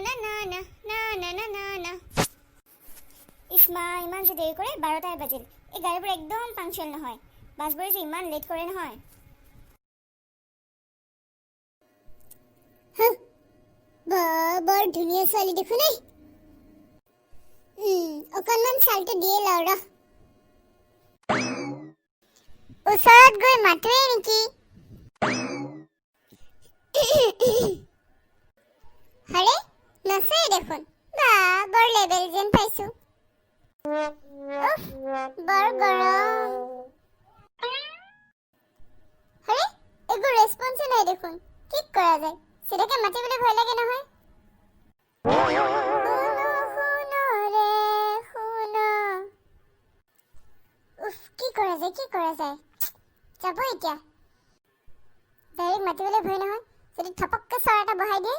না না না না না না না না ইসমা ইমান যে দেৰি কৰে 12টাই বাজিল এই গাড়ীবোৰ একদম পাংচুৱেল নহয় বাছবোৰে যে ইমান লেট কৰে নহয় বৰ ধুনীয়া ছোৱালী দেখোন অকণমান চালটো দিয়ে লওঁ ৰ ওচৰত গৈ মাতোৱে নেকি হৰে নচয় দেখোন বা বৰ লেবেল যেন পাইছো বৰ গৰম হৰে একো ৰেছপন্সে নাই দেখোন কি কৰা যায় চিধাকে মাতিবলৈ ভয় লাগে নহয় কি কৰা যায় যাব এতিয়া ডাইৰেক্ট মাতিবলৈ ভয় নহয় যদি থপককে চৰ এটা বহাই দিয়ে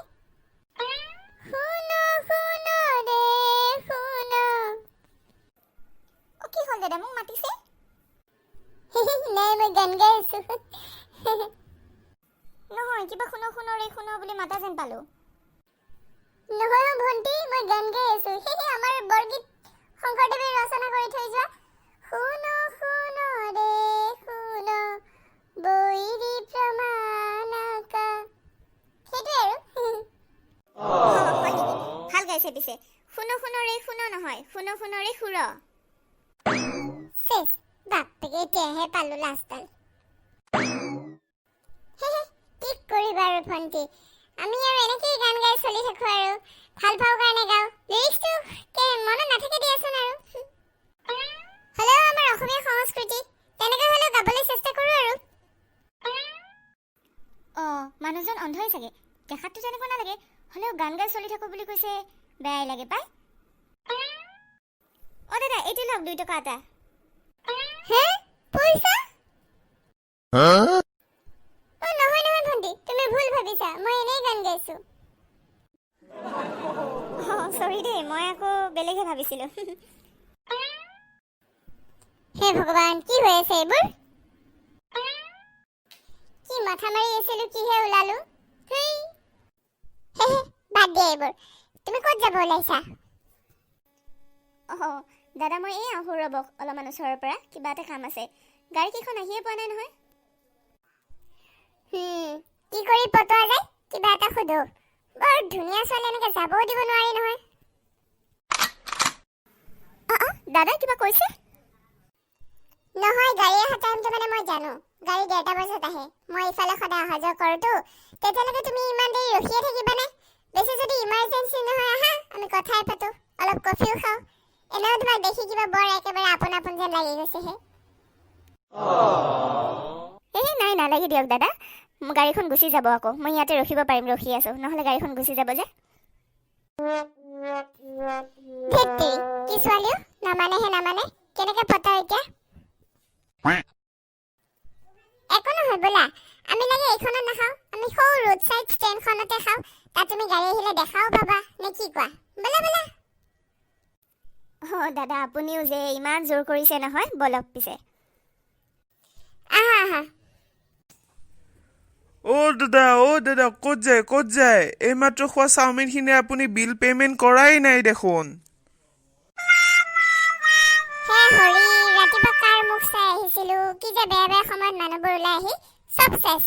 কি হ'ল দাদা মোক মাতিছে নাই মই গান গাই আছো নহয় কিবা শুনো বুলি মাতা যেন পালো নহয় ভণ্টি মই গান গাই আছো আমাৰ বৰগীত শংকৰদেৱে ৰচনা কৰি থৈ যোৱা শুনো ৰে শুনো বৈৰী প্ৰমাণকা সেইটোৱে আৰু ভাল গাইছে পিছে শুনো ৰে শুনো নহয় শুনো ৰে সুৰ শেষ বাপেকে এতিয়াহে পালো লাষ্টডাল কি কৰিবা আৰু ভণ্টি আমি আৰু এনেকেই গান গাই চলি থাকো আৰু ভাল পাওঁ কাৰণে গাওঁ লিৰিক্সটো মনত নাথাকে দিয়াচোন আৰু হ'লেও আমাৰ অসমীয়া সংস্কৃতি তেনেকৈ হ'লেও গাবলৈ চেষ্টা কৰোঁ আৰু মানুহজন অন্ধই চাগে দেখাততো তেনেকুৱা নালাগে হ'লেও গান গাই চলি থাকো বুলি কৈছে বেয়াই লাগে পাই দাদা এইটো লওক 2 টকা এটা হে পইচা নহয় ভণ্টি তুমি ভুল ভাবিছা মই এনেই গান গাইছো সৰি দেই মই আকৌ বেলেগহে ভাবিছিলো হে ভগৱান কি হৈ আছে এইবোৰ কি মাথা মাৰি আছিলো কিহে ওলালো বাদ দিয়া এইবোৰ তুমি ক'ত যাব ওলাইছা দাদা মই এই আহোঁ ৰ'ব অলপমান ওচৰৰ পৰা কিবা এটা কাম আছে গাড়ী কেইখন আহিয়ে পোৱা নাই নহয় কি কৰি পতোৱা যায় কিবা এটা সোধো বৰ ধুনীয়া ছোৱালী এনেকে যাবও দিব নোৱাৰি নহয় দাদা কিবা কৈছে নহয় গাড়ী অহা টাইমটো মানে মই জানো গাড়ী 1:30 বজাত আহে মই ইফালে সদায় অহা যোৱা কৰোঁতো তেতিয়ালৈকে তুমি ইমান দেৰি ৰখিয়ে থাকিবানে বেছি যদি ইমাৰ্জেঞ্চি নহয় আহা আমি কথাই পাতো অলপ কফিও খাওঁ এনেও তোমাক দেখি কিবা বৰ একেবাৰে আপোন যেন লাগি গৈছেহে নাই নালাগে দিয়ক দাদা গাড়ীখন গুচি যাব আকৌ মই ইয়াতে ৰখিব পাৰিম ৰখি আছো নহ'লে গাড়ীখন গুচি যাব যে কি ছোৱালীও নামানে কেনেকে পতা এতিয়া একো নহয় ব'লা আমি লাগে এইখনত নাখাওঁ আমি সৌ ৰোড চাইড ষ্টেণ্ডখনতে খাওঁ তাত তুমি গাড়ী আহিলে দেখাও পাবা নে কি কোৱা ব'লা দাদা আপুনিও যে ইমান জোৰ কৰিছে নহয় বলক পিছে আহা দাদা ক'ত যায় এইমাত্ৰ খোৱা চাওমিনখিনি আপুনি বিল পে'মেণ্ট কৰাই নাই দেখোন ৰাতিপুৱা কাৰ মুখ চাই আহিছিলো কি যে বেয়া সময়ত মানুহবোৰ ওলাই আহি চব চেছ